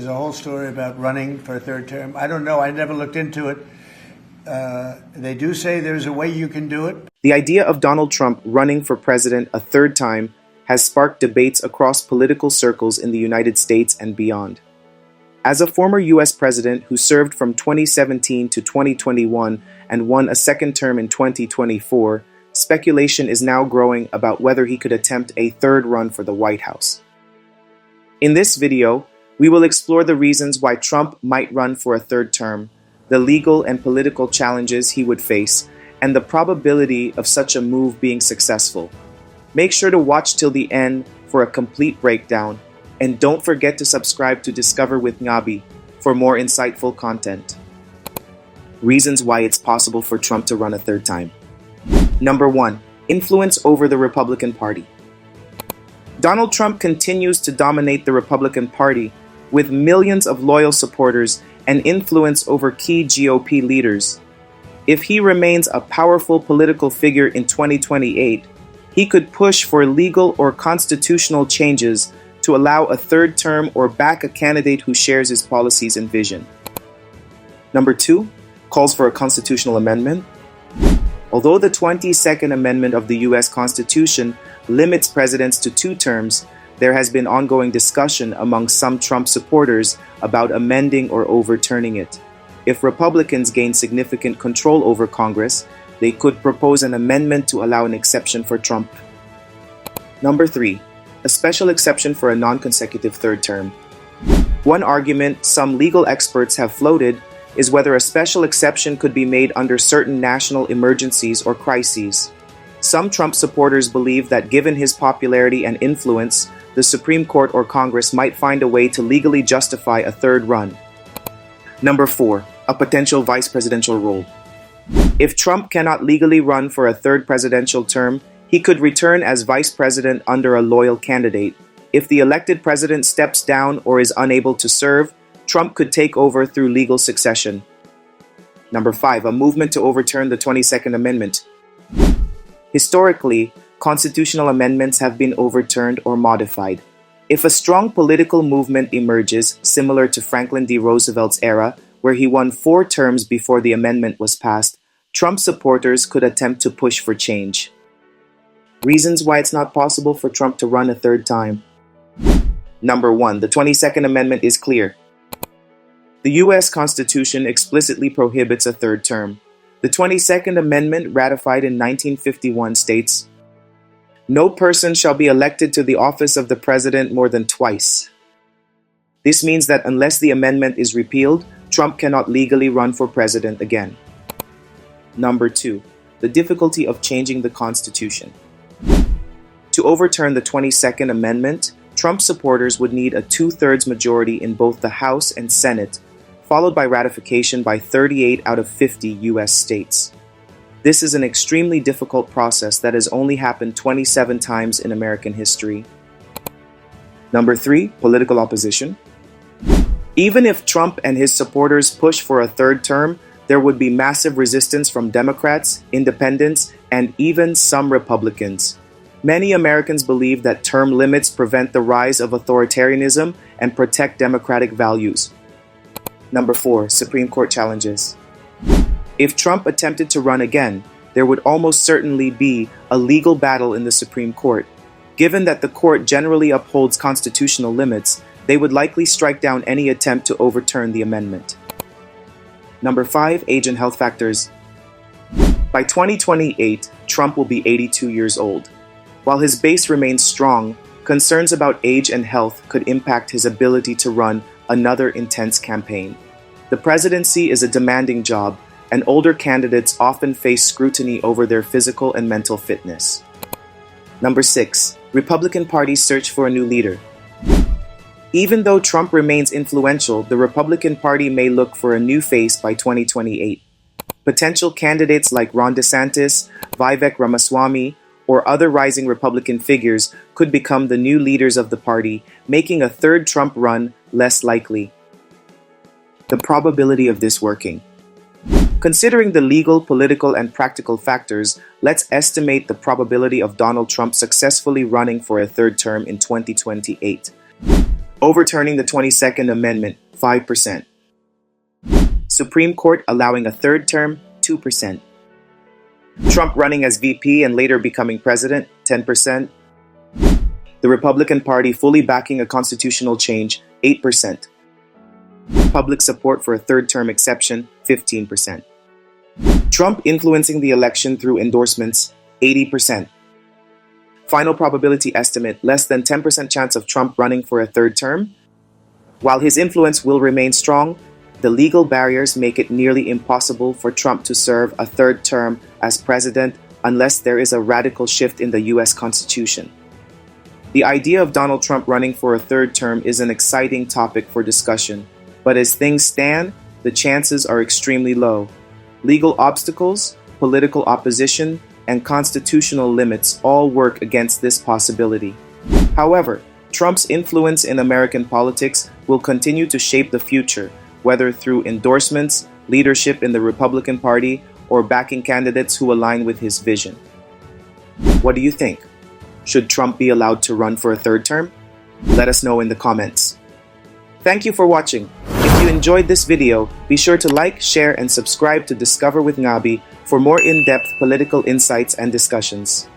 There's a whole story about running for a third term. I don't know. I never looked into it. They do say there's a way you can do it. The idea of Donald Trump running for president a third time has sparked debates across political circles in the United States and beyond. As a former U.S. president who served from 2017 to 2021 and won a second term in 2024, speculation is now growing about whether he could attempt a third run for the White House. In this video, we will explore the reasons why Trump might run for a third term, the legal and political challenges he would face, and the probability of such a move being successful. Make sure to watch till the end for a complete breakdown, and don't forget to subscribe to Discover with Ngabi for more insightful content. Reasons why it's possible for Trump to run a third time. Number 1. Influence over the Republican Party. Donald Trump continues to dominate the Republican Party with millions of loyal supporters and influence over key GOP leaders. If he remains a powerful political figure in 2028, he could push for legal or constitutional changes to allow a third term or back a candidate who shares his policies and vision. Number 2, calls for a constitutional amendment. Although the 22nd Amendment of the U.S. Constitution limits presidents to 2 terms, there has been ongoing discussion among some Trump supporters about amending or overturning it. If Republicans gain significant control over Congress, they could propose an amendment to allow an exception for Trump. Number 3, a special exception for a non-consecutive third term. One argument some legal experts have floated is whether a special exception could be made under certain national emergencies or crises. Some Trump supporters believe that given his popularity and influence, the Supreme Court or Congress might find a way to legally justify a third run. Number 4, a potential vice presidential role. If Trump cannot legally run for a third presidential term, he could return as vice president under a loyal candidate. If the elected president steps down or is unable to serve, Trump could take over through legal succession. Number 5, a movement to overturn the 22nd Amendment. Historically, constitutional amendments have been overturned or modified. If a strong political movement emerges, similar to Franklin D. Roosevelt's era, where he won 4 terms before the amendment was passed, Trump supporters could attempt to push for change. Reasons why it's not possible for Trump to run a third time. Number 1, the 22nd Amendment is clear. The U.S. Constitution explicitly prohibits a third term. The 22nd Amendment, ratified in 1951, states, "No person shall be elected to the office of the president more than twice." This means that unless the amendment is repealed, Trump cannot legally run for president again. Number 2, the difficulty of changing the Constitution. To overturn the 22nd Amendment, Trump supporters would need a 2/3 majority in both the House and Senate, followed by ratification by 38 out of 50 U.S. states. This is an extremely difficult process that has only happened 27 times in American history. Number 3, political opposition. Even if Trump and his supporters push for a third term, there would be massive resistance from Democrats, independents, and even some Republicans. Many Americans believe that term limits prevent the rise of authoritarianism and protect democratic values. Number 4, Supreme Court challenges. If Trump attempted to run again, there would almost certainly be a legal battle in the Supreme Court. Given that the court generally upholds constitutional limits, they would likely strike down any attempt to overturn the amendment. Number 5, age and health factors. By 2028, Trump will be 82 years old. While his base remains strong, concerns about age and health could impact his ability to run another intense campaign. The presidency is a demanding job, and older candidates often face scrutiny over their physical and mental fitness. Number 6, Republican Party search for a new leader. Even though Trump remains influential, the Republican Party may look for a new face by 2028. Potential candidates like Ron DeSantis, Vivek Ramaswamy, or other rising Republican figures could become the new leaders of the party, making a third Trump run less likely. The probability of this working. Considering the legal, political, and practical factors, let's estimate the probability of Donald Trump successfully running for a third term in 2028. Overturning the 22nd Amendment, 5%. Supreme Court allowing a third term, 2%. Trump running as VP and later becoming president, 10%. The Republican Party fully backing a constitutional change, 8%. Public support for a third-term exception, 15%. Trump influencing the election through endorsements, 80%. Final probability estimate, less than 10% chance of Trump running for a third term. While his influence will remain strong, the legal barriers make it nearly impossible for Trump to serve a third term as president unless there is a radical shift in the U.S. Constitution. The idea of Donald Trump running for a third term is an exciting topic for discussion, but as things stand, the chances are extremely low. Legal obstacles, political opposition, and constitutional limits all work against this possibility. However, Trump's influence in American politics will continue to shape the future, whether through endorsements, leadership in the Republican Party, or backing candidates who align with his vision. What do you think? Should Trump be allowed to run for a third term? Let us know in the comments. Thank you for watching. If you enjoyed this video, be sure to like, share, and subscribe to Discover with Ngabi for more in-depth political insights and discussions.